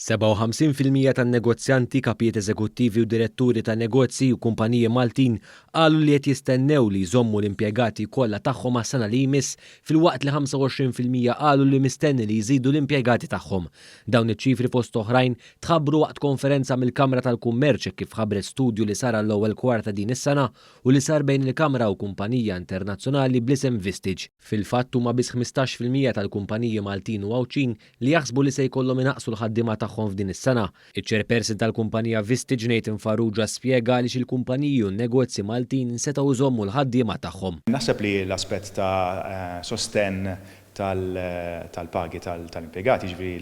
57% tan-negozjanti, kapijiet eżekuttivi u diretturi ta' negozji u kumpaniji Maltin qalu li qed jistennew li jżommu l-impjegati kollha tagħhom għas-sena li jmiss, filwaqt li 25% qalu li mistenni li jżidu l-impjegati tagħhom. Dawn iċ-ċifri fost oħrajn tħabbru waqt konferenza mill-Kamra tal-Kummerċ kif ħabbret studju li sar l-ewwel kwarta din is-sena u li sar bejn il-Kamra u kumpanija internazzjonali bl-isem Vistage. Fil-fatt huma biss 15% tal-kumpaniji Maltin u Għawċin li jaħsbu li se jkollhom inaqsu l-ħaddiema tagħhom f'din is-sena. Iċ-chairperson tal-kumpanija Vistage Nathan Farrugia spjega li l-kumpaniji u n-negozji Maltin setgħu jżommu l-ħaddiema tagħhom. Naħseb li l-aspett ta' sostenn tal-pagi tal-impjegati, ġifieri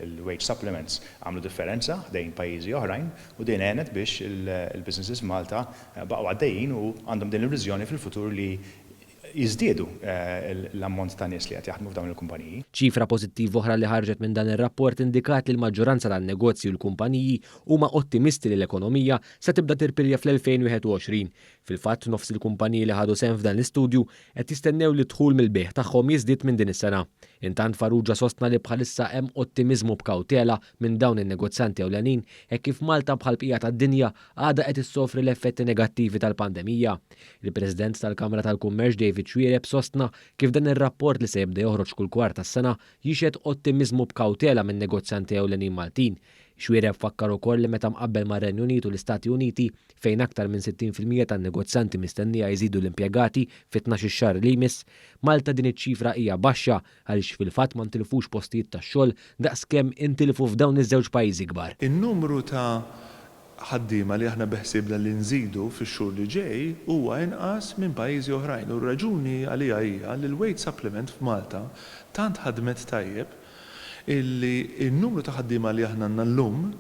il-wage supplements għamlu differenza dejn pajjiżi oħrajn u din għenet biex il-businesses Malta baqgħu għaddejjin u għandhom din il-viżjoni fil-futur li jiżdiedu l-ammont ta' nies li qed jaħdmu f'dawn il-kumpaniji. Ċifra pożittiva oħra li ħarġet minn dan ir-rapport indikat li l-maġġoranza tan-negozji u l-kumpaniji huma ottimisti li l-ekonomija se tibda tirpilja fl-2021. Fil-fatt nofs il-kumpaniji li ħadu sehem f'dan l-istudju qed jistennew li dħul mill-bejħ tagħhom jiżdied minn din is-sena. Intant Farrugia sostna li bħalissa hemm ottimizmu b'kawtela minn dawn in-negozjanti ewlenin hekk kif Malta bħal bqija tad-dinja għadha qed issofri l-effetti negattivi tal-pandemija. Il-President tal-Kamra tal-Kummerċ David Xwiereb sostna kif dan ir-rapport li se jibda joħroġ kull kwarta s-sena jixed ottimizmu b'kawtela minn negozjanti ewlenin Maltin. Xwiereb fakkar ukoll li meta mqabbel mar-Renju Unit u l-Istati Uniti fejn aktar minn 60% tan-negozjanti mistennija jżidu l-impjegati fit-12 xahar li jmiss, Malta din iċ-ċifra hija baxxa għaliex fil-fatt ma ntilfux postijiet tax-xogħol daqskemm intilfu f'dawn iż-żewġ pajjiżi kbar. In-numru ta' ħaddiema li aħna beħsibna li nżidu fix-xhur li ġej huwa inqas minn pajjiżi oħrajn u r-raġuni għaliha hija li l-wage supplement f'Malta tant ħadmet tajjeb illi n-numru ta' ħaddiema li aħna għandna llum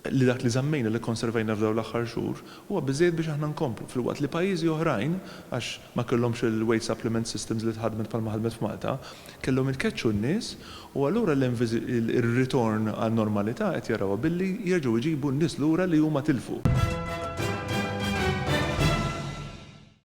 li dak li żammejna li konservajna f'dawn l-aħħar xhur huwa biżżejjed biex aħna nkomplu fil-waqt li pajjiżi oħrajn għax ma kellhomx il-wage supplement systems li tħadmet bħalma ħadmet f'Malta, kellhom itkeċċu n-nies u allura il-ritorn għan-normalità qed jarawha billi jerġgħu jġibu n-nies lura li huma tilfu.